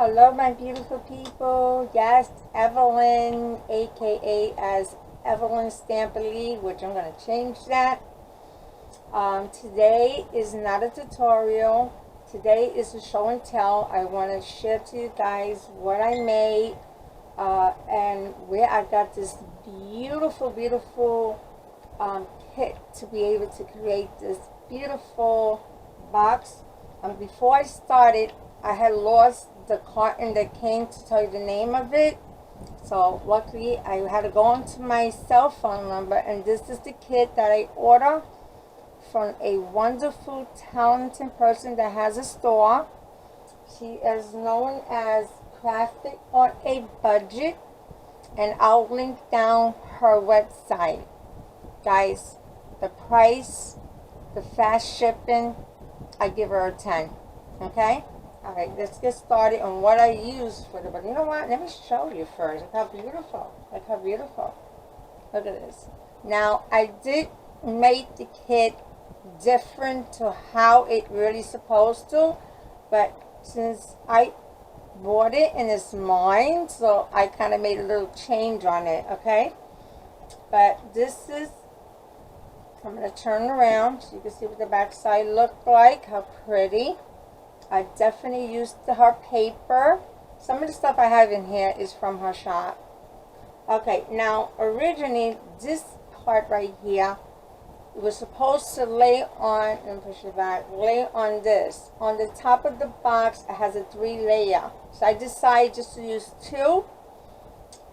Hello, my beautiful people. Yes, Evelyn, aka as Evelyn Stamperia, which I'm going to change that. Today is not a tutorial. Today is a show and tell. I want to share to you guys what I made and where I got this beautiful kit to be able to create this beautiful box. Before I started, I had lost the carton that came to tell you the name of it. So luckily I had to go onto my cell phone number, and this is the kit that I ordered from a wonderful, talented person that has a store. She is known as Crafted on a Budget, and I'll link down her website. Guys, the price, the fast shipping, I give her a 10. Okay? Alright, let's get started on what I use for the, but you know what? Let me show you first. Look how beautiful. Look how beautiful. Look at this. Now, I did make the kit different to how it really supposed to, but since I bought it and it's mine, so I kind of made a little change on it, okay? But this is, I'm going to turn around so you can see what the back side looked like. How pretty. I definitely used her paper. Some of the stuff I have in here is from her shop. Okay, now originally this part right here, it was supposed to lay on, and push it back, lay on this. On the top of the box, it has a 3-layer. So I decided just to use 2.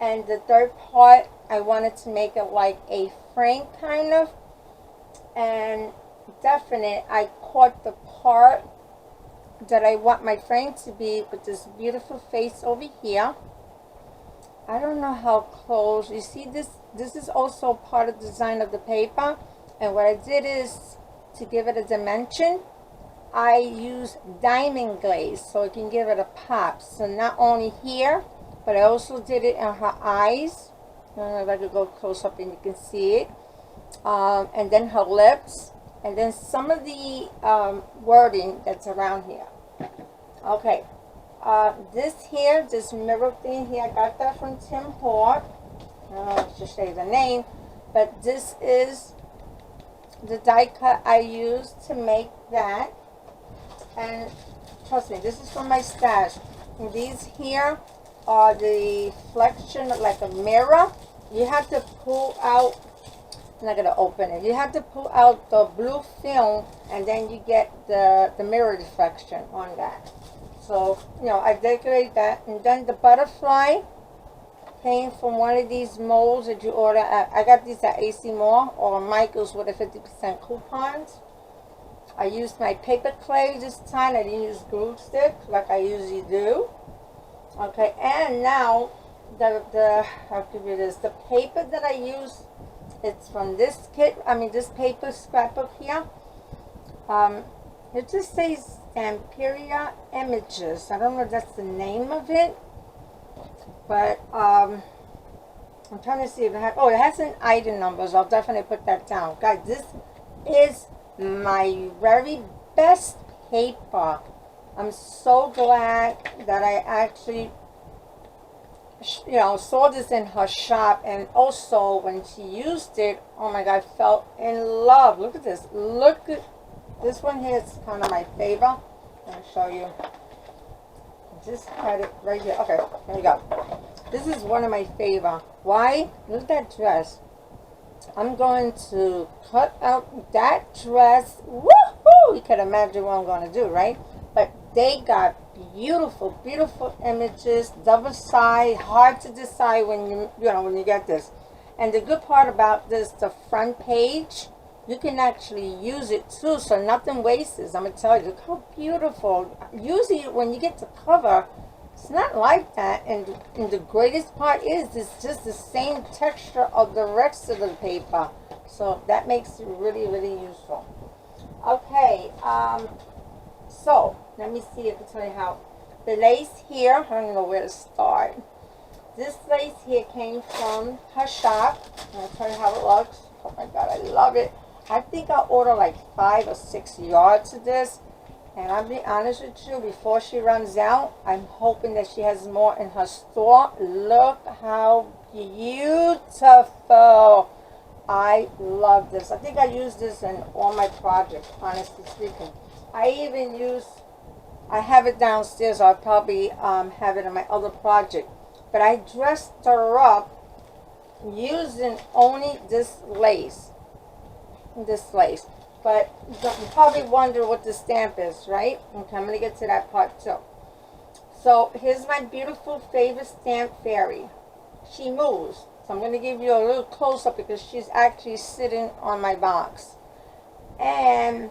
And the third part, I wanted to make it like a frame kind of. And definitely, I caught the part that I want my frame to be with this beautiful face over here. I don't know how close you see this. This is also part of the design of the paper, and what I did is to give it a dimension, I use diamond glaze so it can give it a pop. So not only here, but I also did it in her eyes. I don't know if I could go close up and you can see it, and then her lips, and then some of the wording that's around here. Okay, this mirror thing here, I got that from Tim Hort. I don't know if I should say the name, but this is the die cut I used to make that. And trust me, this is from my stash. And these here are the reflection like a mirror. You have to pull out, I'm not going to open it. You have to pull out the blue film, and then you get the mirror reflection on that. So, you know, I decorated that. And then the butterfly came from one of these molds that you order at, I got these at AC Mall or Michael's with a 50% coupons. I used my paper clay this time. I didn't use glue stick like I usually do. Okay, and now I'll give you this. The paper that I use, it's from this kit, this paper scrapbook here. It just says Stamperia Images. I don't know if that's the name of it, but I'm trying to see if it has, oh, it has an item numbers. I'll definitely put that down. Guys, this is my very best paper. I'm so glad that I actually saw this in her shop, and also when she used it, oh my god, I fell in love. Look at this. Look at this one here. It's kind of my favorite. I'll show you. I just had it right here. Okay, there you go. This is one of my favorite. Why? Look at that dress. I'm going to cut out that dress. Woohoo! You can imagine what I'm going to do, right? But they got beautiful images, double side, hard to decide when you get this. And the good part about this, the front page, you can actually use it too, so nothing wastes. I'm gonna tell you, look how beautiful. Usually when you get the cover, it's not like that, and the greatest part is it's just the same texture of the rest of the paper, so that makes it really useful. Okay, so let me see if I tell you how. The lace here, I don't know where to start. This lace here came from her shop. I'll tell you how it looks. Oh my god, I love it. I think I ordered like 5 or 6 yards of this. And I'll be honest with you, before she runs out, I'm hoping that she has more in her store. Look how beautiful. I love this. I think I use this in all my projects, honestly speaking. I have it downstairs. I'll probably have it in my other project. But I dressed her up using only this lace. But you probably wonder what the stamp is, right? Okay, I'm going to get to that part too. So here's my beautiful favorite stamp fairy. She moves. So I'm going to give you a little close-up because she's actually sitting on my box. And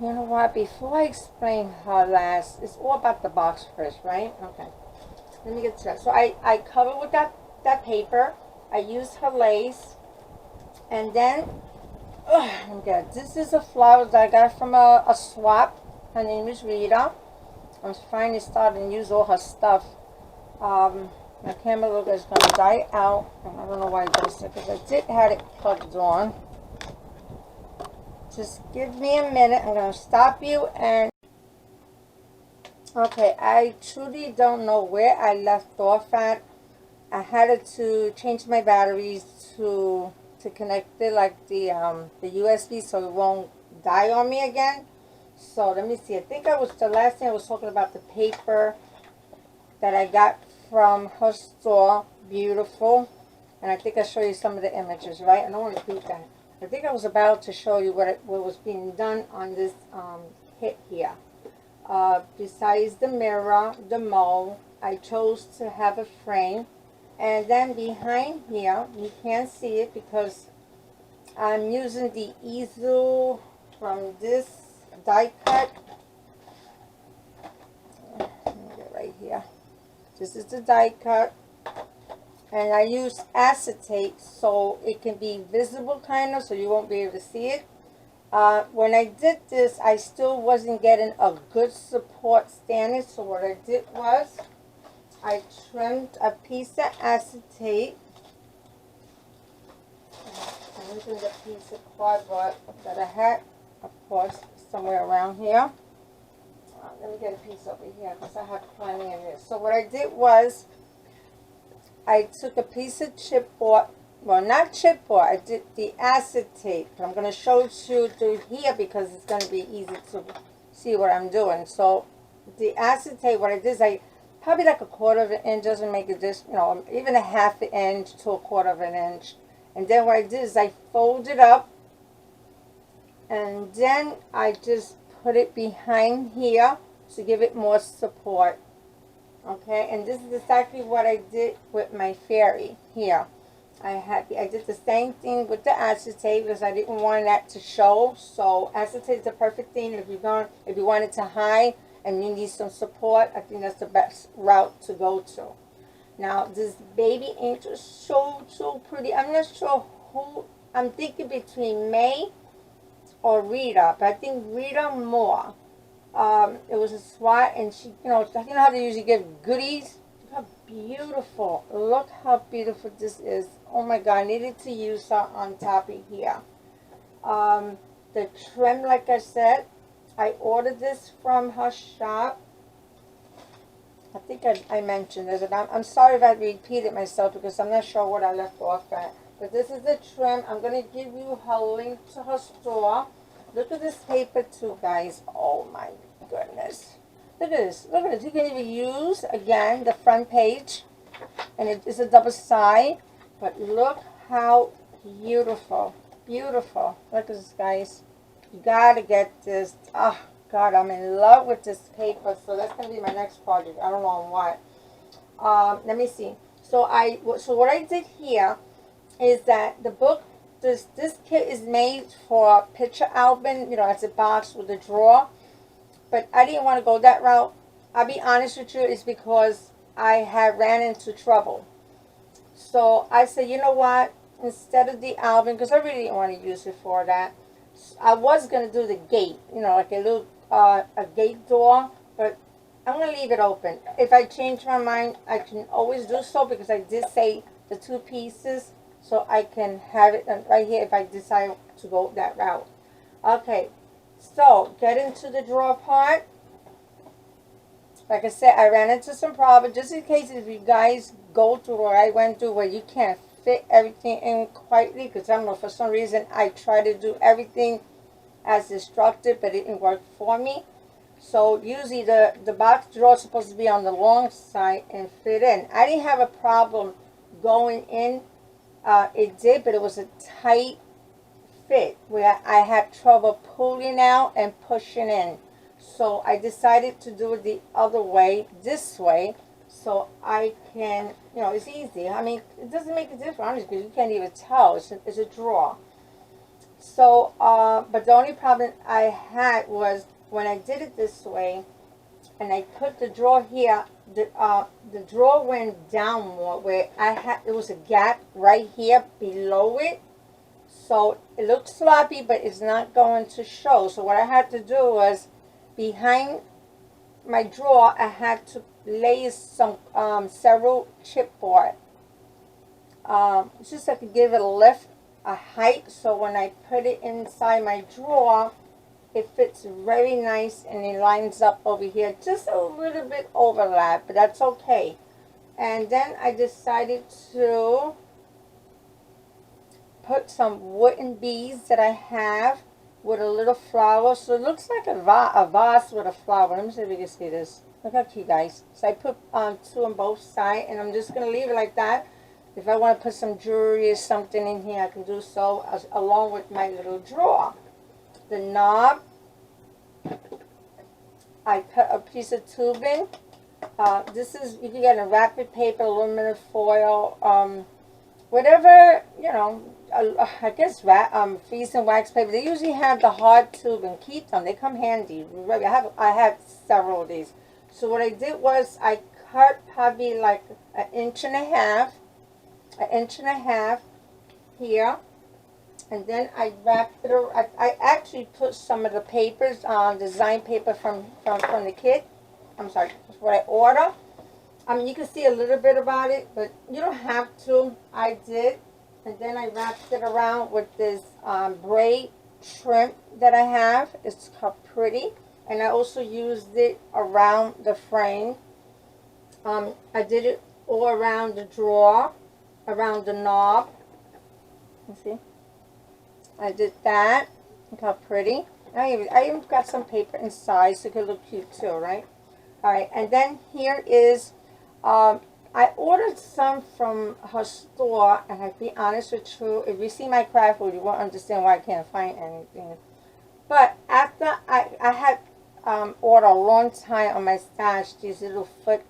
you know what? Before I explain her last, it's all about the box first, right? Okay. Let me get to that. So I cover with that paper. I use her lace. And then, okay, this is a flower that I got from a swap. Her name is Rita. I'm finally starting to use all her stuff. My camera look is going to die out. And I don't know why it does it, because I did have it plugged on. Just give me a minute. I'm going to stop you and... Okay, I truly don't know where I left off at. I had to change my batteries to connect it like the USB so it won't die on me again. So let me see. I think I was the last thing I was talking about the paper that I got from her store. Beautiful. And I think I showed you some of the images, right? I don't want to repeat that. I think I was about to show you what was being done on this kit here. Besides the mirror, the mold, I chose to have a frame. And then behind here, you can't see it because I'm using the easel from this die cut. Let me get right here. This is the die cut. And I use acetate so it can be visible kind of, so you won't be able to see it. When I did this, I still wasn't getting a good support standing. So what I did was, I trimmed a piece of acetate. I'm using the piece of cardboard that I had, of course, somewhere around here. Let me get a piece over here because I have plenty of this. So what I did was, I took a piece of chipboard. Well, not chipboard. I did the acetate. I'm going to show you through here because it's going to be easy to see what I'm doing. So the acetate, what I did is I probably like a 1/4 of an inch, doesn't make it this, you know, even a 1/2 inch to a 1/4 of an inch. And then what I did is I fold it up, and then I just put it behind here to give it more support. Okay, and this is exactly what I did with my fairy here. I did the same thing with the acetate because I didn't want that to show. So acetate is the perfect thing if you want it to hide and you need some support. I think that's the best route to go to. Now this baby angel is so pretty. I'm not sure who. I'm thinking between May or Rita, but I think Rita more. It was a swat, and she, you know how they usually give goodies. Look how beautiful. Look how beautiful this is. Oh my God, I needed to use her on top of here. The trim, like I said, I ordered this from her shop. I think I mentioned this, and I'm sorry if I repeated myself because I'm not sure what I left off at. But this is the trim. I'm going to give you her link to her store. Look at this paper too, guys. Oh my goodness. Look at this. Look at this. You can even use, again, the front page. And it is a double side. But look how beautiful. Beautiful. Look at this, guys. You got to get this. Oh, God, I'm in love with this paper. So that's going to be my next project. I don't know on what. Let me see. So what I did here is that the book, this kit is made for a picture album, you know, as a box with a drawer. But I didn't want to go that route. I'll be honest with you, it's because I had ran into trouble. So I said, you know what, instead of the album, because I really didn't want to use it for that, I was going to do the gate, you know, like a little a gate door, but I'm going to leave it open. If I change my mind, I can always do so because I did say the 2 pieces, so I can have it right here if I decide to go that route. Okay, So, get into the drawer part. Like I said, I ran into some problems. Just in case if you guys go through what I went through where you can't fit everything in quietly, because I don't know, for some reason I try to do everything as instructed, but it didn't work for me. So usually the box drawer is supposed to be on the long side and fit in. I didn't have a problem going in. It did, but it was a tight fit where I had trouble pulling out and pushing in. So I decided to do it the other way, this way, so I can, you know, it's easy. I mean, it doesn't make a difference because you can't even tell. It's a drawer. So, but the only problem I had was when I did it this way, and I put the drawer here, the drawer went down more, where it was a gap right here below it. So it looks sloppy, but it's not going to show. So what I had to do was, behind my drawer, I had to lay some several chipboard, just so I could give it a lift, a height, so when I put it inside my drawer, it fits very nice and it lines up over here. Just a little bit overlap, but that's okay. And then I decided to put some wooden beads that I have with a little flower. So it looks like a vase with a flower. Let me see if you can see this. Look how cute, guys. So I put 2 on both sides, and I'm just going to leave it like that. If I want to put some jewelry or something in here, I can do so, along with my little drawer. The knob, I cut a piece of tubing. This is, you can get a wrapping paper, aluminum foil, whatever, you know, I guess freeze and wax paper. They usually have the hard tubing. Keep them. They come handy. I have several of these. So what I did was I cut probably like an inch and a half here, and then I wrapped it around. I actually put some of the papers, design paper from the kit. I'm sorry, what I order. I mean, you can see a little bit about it, but you don't have to. I did, and then I wrapped it around with this braid trim that I have. It's pretty, and I also used it around the frame. I did it all around the drawer, around the knob. You see? I did that. Look how pretty. I even got some paper inside so it could look cute too, right? Alright, and then here is, I ordered some from her store, and I'll be honest with you, if you see my craft food, you won't understand why I can't find anything. But after I had ordered a long time on my stash, these little foot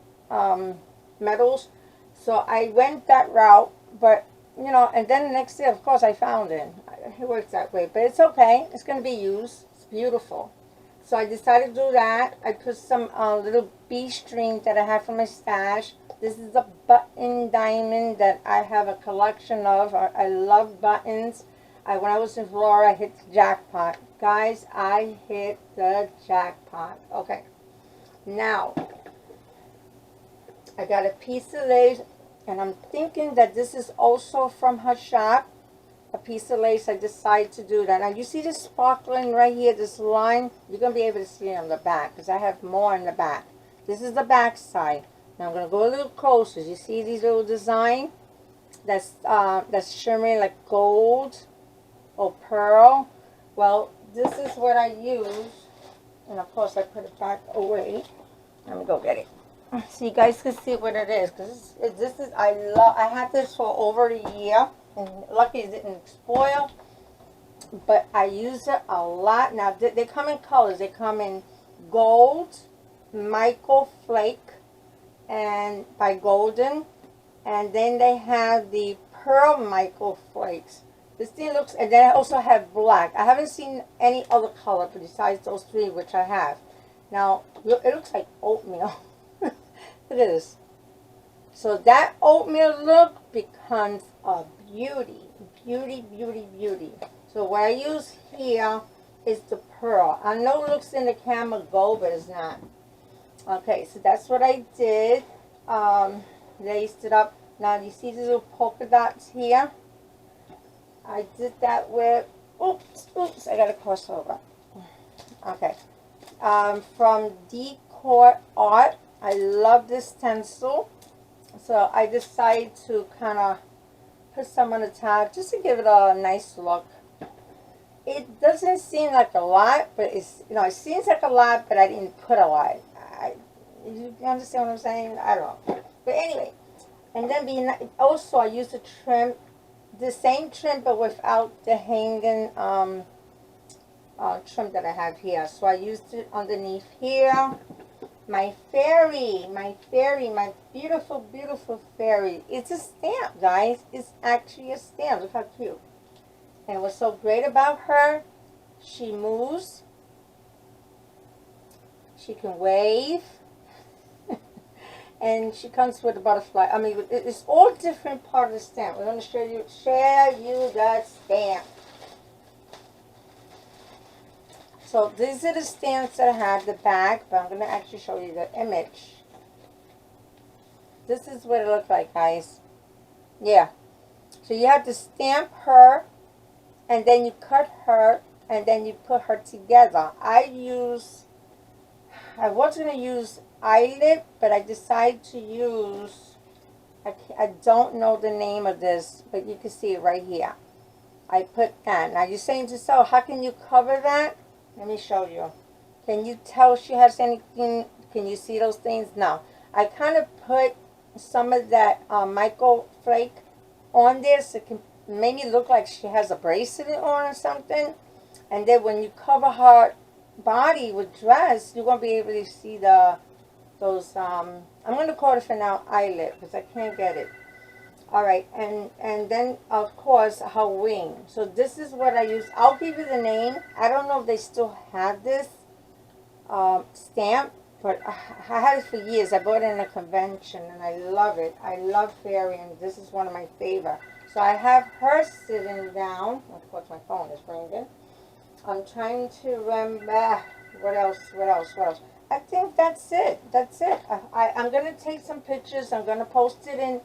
medals, so I went that route, but you know, and then the next day, of course, I found it. It works that way, but it's okay. It's going to be used. It's beautiful. So I decided to do that. I put some little bee string that I have from my stash. This is a button diamond that I have a collection of. I love buttons. When I was in Florida, I hit the jackpot. Guys, I hit the jackpot. Okay. Now, I got a piece of lace, and I'm thinking that this is also from her shop. A piece of lace. I decided to do that. Now, you see this sparkling right here, this line? You're going to be able to see it on the back, because I have more in the back. This is the back side. Now, I'm going to go a little closer. You see these little design? That's shimmering like gold or pearl. Well, this is what I use. And, of course, I put it back away. Let me go get it, so you guys can see what it is. Because I had this for over a year. And lucky it didn't spoil, but I use it a lot. Now, they come in colors. They come in gold, Michael Flake, and by Golden. And then they have the Pearl Michael Flakes. This thing looks, and then I also have black. I haven't seen any other color besides those 3, which I have. Now, look, it looks like oatmeal. Look at this. So that oatmeal look becomes a beauty. Beauty, beauty, beauty. So what I use here is the pearl. I know it looks in the camera gold, but it's not. Okay, so that's what I did. Laced it up. Now, you see these little polka dots here? I did that with, oops, I got to cross over. Okay. From DecoArt. I love this stencil. So I decided to kind of put some on the top just to give it a nice look. It doesn't seem like a lot, but it's, you know, it seems like a lot, but I didn't put a lot. You understand what I'm saying? I don't know. But anyway, and then also I used a trim, the same trim, but without the hanging trim that I have here. So I used it underneath here. My fairy, my beautiful, beautiful fairy. It's a stamp, guys. It's actually a stamp. Look how cute. And what's so great about her, she moves. She can wave. And she comes with a butterfly. I mean, it's all different part of the stamp. We're going to share you that stamp. So these are the stamps that I have, the back, but I'm going to actually show you the image. This is what it looks like, guys. Yeah. So you have to stamp her, and then you cut her, and then you put her together. I was going to use eyelid, but I decided to use, I don't know the name of this, but you can see it right here. I put that. Now you're saying to yourself, how can you cover that? Let me show you. Can you tell she has anything? Can you see those things? No. I kind of put some of that micro flake on there so it can make it look like she has a bracelet on or something. And then when you cover her body with dress, you won't be able to see those, I'm going to call it for now eyelid because I can't get it. Alright, and then, of course, her wing. So this is what I use. I'll give you the name. I don't know if they still have this stamp, but I had it for years. I bought it in a convention, and I love it. I love fairy, and this is one of my favorite. So I have her sitting down. Of course, my phone is ringing. I'm trying to remember what else. I think that's it. I'm going to take some pictures. I'm going to post it in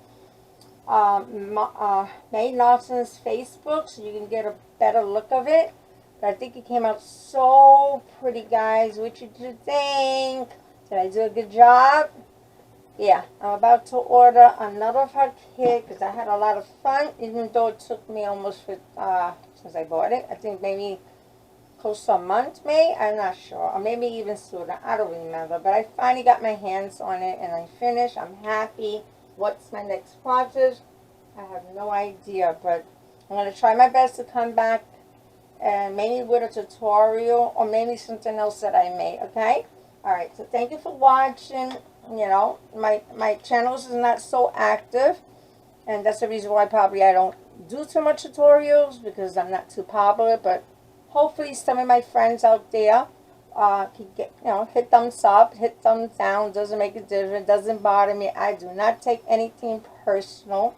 May Lawson's Facebook so you can get a better look of it. But I think it came out so pretty, guys. What did you think? Did I do a good job? Yeah, I'm about to order another of her kit because I had a lot of fun, even though it took me almost since I bought it. I think maybe close to a month, May. I'm not sure, or maybe even sooner. I don't remember. But I finally got my hands on it and I finished. I'm happy. What's my next project? I have no idea, but I'm going to try my best to come back and maybe with a tutorial or maybe something else that I made, okay? Alright, so thank you for watching. You know, my channels is not so active, and that's the reason why probably I don't do too much tutorials because I'm not too popular, but hopefully some of my friends out there can get, you know, hit thumbs up, hit thumbs down. Doesn't make a difference. Doesn't bother me. I do not take anything personal.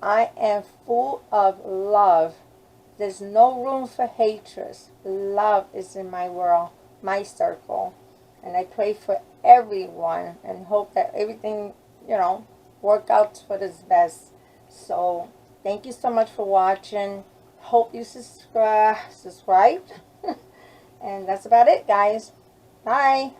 I am full of love. There's no room for hatred. Love is in my world, my circle, and I pray for everyone and hope that everything, you know, work out for the best. So thank you so much for watching. Hope you subscribed. And that's about it, guys. Bye.